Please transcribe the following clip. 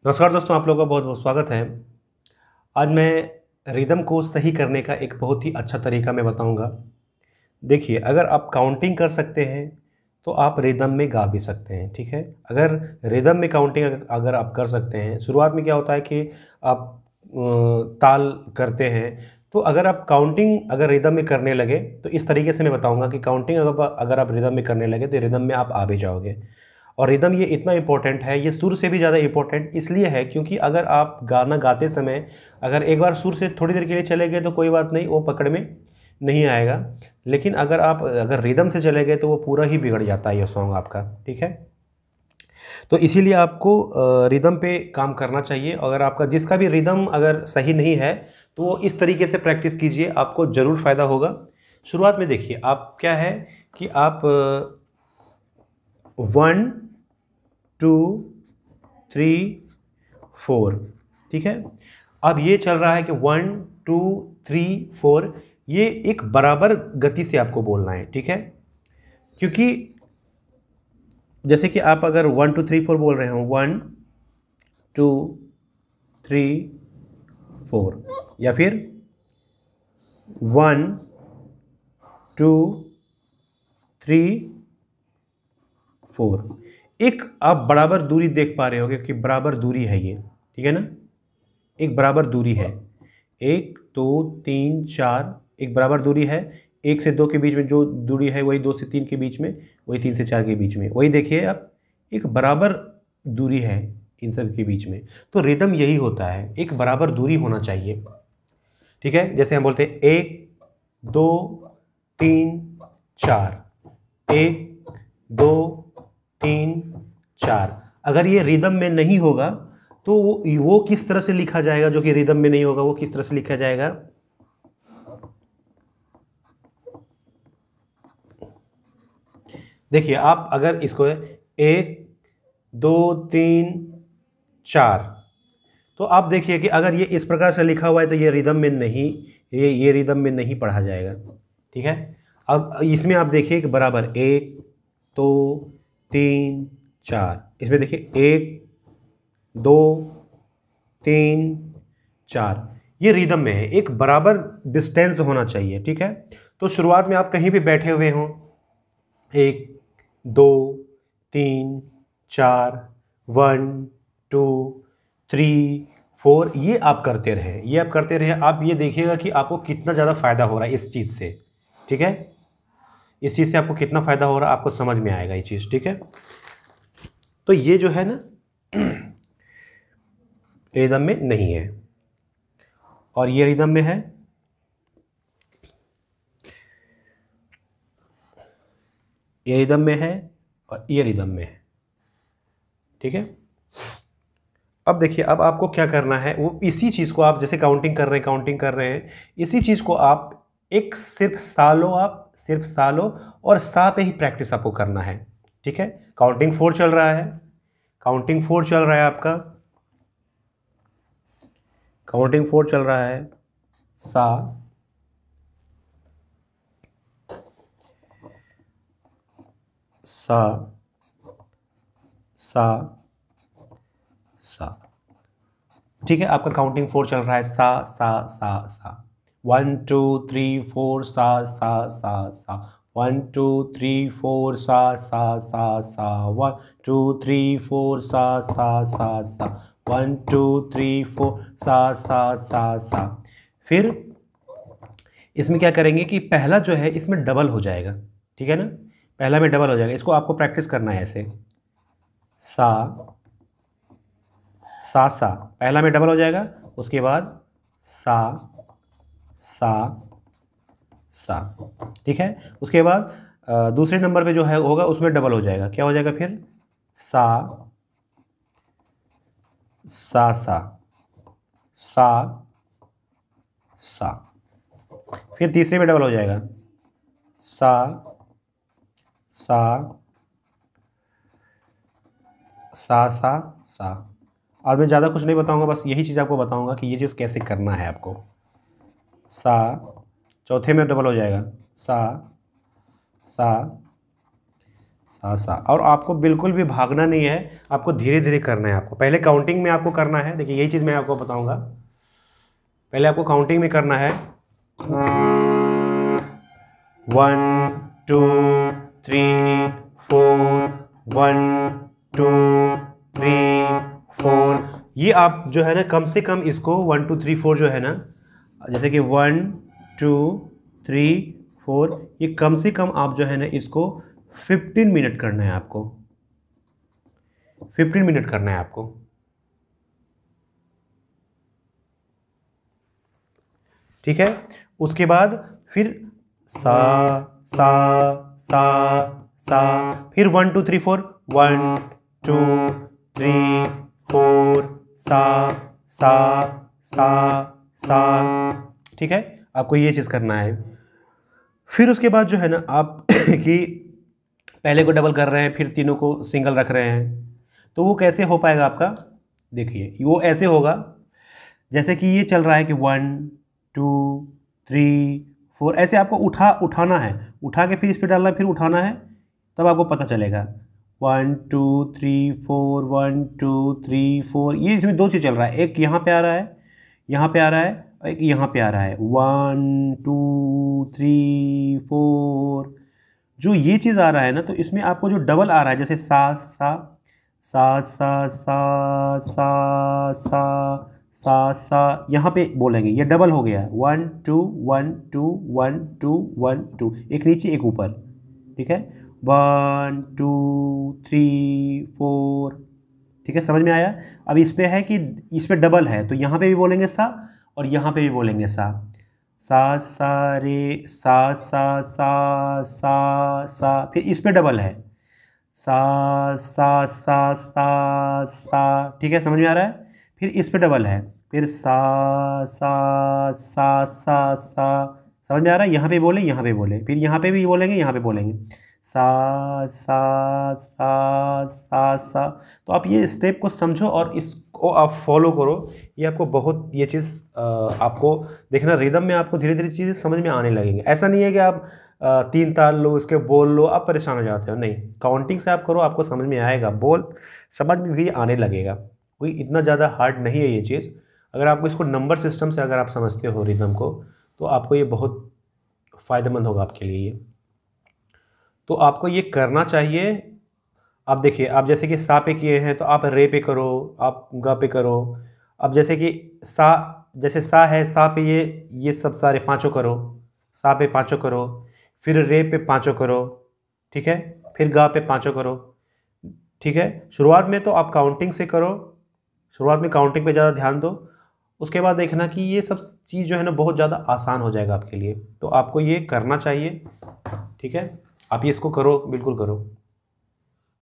नमस्कार दोस्तों, आप लोगों का बहुत बहुत स्वागत है। आज मैं रिदम को सही करने का एक बहुत ही अच्छा तरीका मैं बताऊंगा। देखिए, अगर आप काउंटिंग कर सकते हैं तो आप रिदम में गा भी सकते हैं, ठीक है। अगर रिदम में काउंटिंग अगर आप कर सकते हैं, शुरुआत में क्या होता है कि आप ताल करते हैं, तो अगर आप काउंटिंग अगर रिदम में करने लगे तो इस तरीके से मैं बताऊंगा कि काउंटिंग अगर आप रिदम में करने लगे तो रिदम में आप आ भी जाओगे। और रिदम ये इतना इम्पोर्टेंट है, ये सुर से भी ज़्यादा इम्पोर्टेंट इसलिए है क्योंकि अगर आप गाना गाते समय अगर एक बार सुर से थोड़ी देर के लिए चले गए तो कोई बात नहीं, वो पकड़ में नहीं आएगा। लेकिन अगर रिदम से चले गए तो वो पूरा ही बिगड़ जाता है ये सॉन्ग आपका, ठीक है। तो इसीलिए आपको रिदम पे काम करना चाहिए। अगर आपका जिसका भी रिदम अगर सही नहीं है तो वो इस तरीके से प्रैक्टिस कीजिए, आपको ज़रूर फ़ायदा होगा। शुरुआत में देखिए, आप क्या है कि आप 1 2 3 4, ठीक है। अब ये चल रहा है कि 1 2 3 4, ये एक बराबर गति से आपको बोलना है, ठीक है। क्योंकि जैसे कि आप अगर 1 2 3 4 बोल रहे हो, 1 2 3 4, या फिर 1 2 3 4, एक आप बराबर दूरी देख पा रहे होगे कि बराबर दूरी है ये, ठीक है ना। एक बराबर दूरी है, 1 2 3 4, एक बराबर दूरी है। 1 से 2 के बीच में जो दूरी है वही 2 से 3 के बीच में, वही 3 से 4 के बीच में, वही देखिए आप, एक बराबर दूरी है इन सब के बीच में। तो रिदम यही होता है, एक बराबर दूरी होना चाहिए, ठीक है। जैसे हम बोलते हैं 1 2 3 4, 1 2 3 4। अगर ये रिदम में नहीं होगा तो वो किस तरह से लिखा जाएगा, जो कि रिदम में नहीं होगा वो किस तरह से लिखा जाएगा। देखिए, आप अगर इसको 1 2 3 4, तो आप देखिए कि अगर ये इस प्रकार से लिखा हुआ है तो ये रिदम में नहीं, ये रिदम में नहीं पढ़ा जाएगा, ठीक है। अब इसमें आप देखिए कि बराबर 1 2 3 4, इसमें देखिए 1 2 3 4, ये रिदम में है, एक बराबर डिस्टेंस होना चाहिए, ठीक है। तो शुरुआत में आप कहीं भी बैठे हुए हों, 1 2 3 4 1 2 3 4, ये आप करते रहे, ये आप करते रहे। आप ये देखिएगा कि आपको कितना ज़्यादा फ़ायदा हो रहा है इस चीज़ से, ठीक है। इस चीज़ से आपको कितना फ़ायदा हो रहा है आपको समझ में आएगा ये चीज़, ठीक है। तो ये जो है ना रिदम में नहीं है और ये रिदम में है, ये रिदम में है और ये रिदम में है, ठीक है। अब देखिए, अब आपको क्या करना है, वो इसी चीज़ को आप जैसे काउंटिंग कर रहे हैं, इसी चीज़ को आप एक सिर्फ सा लो और सा पे ही प्रैक्टिस आपको करना है, ठीक है। काउंटिंग 4 चल रहा है, काउंटिंग 4 चल रहा है आपका, काउंटिंग 4 चल रहा है, सा सा सा सा, ठीक है। आपका काउंटिंग 4 चल रहा है, सा सा सा सा, 1 2 3 4 सा सा सा सा, 1 2 3 4 सा सा सा सा, 1 2 3 4 सा सा सा सा, 1 2 3 4 सा सा सा सा। फिर इसमें क्या करेंगे कि पहला जो है इसमें डबल हो जाएगा, ठीक है ना। पहला में डबल हो जाएगा, इसको आपको प्रैक्टिस करना है ऐसे, सा सा सा, पहला में डबल हो जाएगा, उसके बाद सा सा सा, ठीक है। उसके बाद दूसरे नंबर पे जो है होगा उसमें डबल हो जाएगा, क्या हो जाएगा फिर, सा सा सा सा सा। फिर तीसरे में डबल हो जाएगा, सा सा सा सा सा। आज मैं ज़्यादा कुछ नहीं बताऊंगा, बस यही चीज़ आपको बताऊंगा कि ये चीज़ कैसे करना है आपको। सा, चौथे में डबल हो जाएगा, सा सा सा सा। और आपको बिल्कुल भी भागना नहीं है, आपको धीरे धीरे करना है। आपको पहले काउंटिंग में आपको करना है। देखिए यही चीज़ मैं आपको बताऊंगा। पहले आपको काउंटिंग में करना है 1 2 3 4 1 2 3 4। ये आप जो है ना कम से कम इसको 1 2 3 4 जो है ना, जैसे कि 1 2 3 4, ये कम से कम आप जो है ना इसको 15 मिनट करना है आपको। 15 मिनट करना है आपको। ठीक है। उसके बाद फिर सा सा सा सा, फिर 1 2 3 4 1 2 3 4 सा सा सा सा। ठीक है, आपको ये चीज़ करना है। फिर उसके बाद जो है ना आप कि पहले को डबल कर रहे हैं, फिर तीनों को सिंगल रख रहे हैं, तो वो कैसे हो पाएगा आपका। देखिए वो ऐसे होगा जैसे कि ये चल रहा है कि 1 2 3 4, ऐसे आपको उठाना है, उठा के फिर इस पर डालना है, फिर उठाना है, तब आपको पता चलेगा 1 2 3 4 1 2 3 4। ये इसमें दो चीज़ चल रहा है, एक यहाँ पे आ रहा है, यहाँ पे आ रहा है, और एक यहाँ पे आ रहा है 1 2 3 4। जो ये चीज़ आ रहा है ना, तो इसमें आपको जो डबल आ रहा है, जैसे सा सा सा सा सा सा सा सा सा, यहाँ पे बोलेंगे, ये डबल हो गया है 1 2 1 2 1 2 1 2, एक नीचे एक ऊपर। ठीक है, 1 2 3 4। ठीक है, समझ में आया। अब इस पे है कि इस पे डबल है, तो यहाँ पे भी बोलेंगे सा और यहाँ पे भी बोलेंगे सा सा सा रे सा सा सा सा सा। फिर इस पे डबल है सा सा सा सा सा। ठीक है, समझ में आ रहा है। फिर इस पे डबल है, फिर सा सा सा सा सा। समझ में आ रहा है। यहाँ पे बोले, यहाँ पे बोले, फिर यहाँ पे भी बोलेंगे, यहाँ पे बोलेंगे सा सा सा सा सा। तो आप ये स्टेप को समझो और इसको आप फॉलो करो। ये आपको बहुत, ये चीज़ आपको देखना, रिदम में आपको धीरे धीरे चीज़ें समझ में आने लगेंगे। ऐसा नहीं है कि आप 3 ताल लो, इसके बोल लो, आप परेशान हो जाते हो, नहीं। काउंटिंग से आप करो, आपको समझ में आएगा, बोल समझ में भी आने लगेगा। कोई इतना ज़्यादा हार्ड नहीं है ये चीज़। अगर आपको इसको नंबर सिस्टम से अगर आप समझते हो रिदम को, तो आपको ये बहुत फ़ायदेमंद होगा आपके लिए ये। तो आपको ये करना चाहिए। आप देखिए, आप जैसे कि सा पे किए हैं, तो आप रे पे करो, आप गा पे करो। अब जैसे कि सा, जैसे सा है, सा पे ये सब सारे पाँचों करो, सा पे पाँचों करो, फिर रे पे पाँचों करो। ठीक है, फिर गा पे पाँचों करो। ठीक है, शुरुआत में तो आप काउंटिंग से करो, शुरुआत में काउंटिंग पे ज़्यादा ध्यान दो। उसके बाद देखना कि ये सब चीज़ जो है ना बहुत ज़्यादा आसान हो जाएगा आपके लिए। तो आपको ये करना चाहिए। ठीक है, आप ये इसको करो, बिल्कुल करो।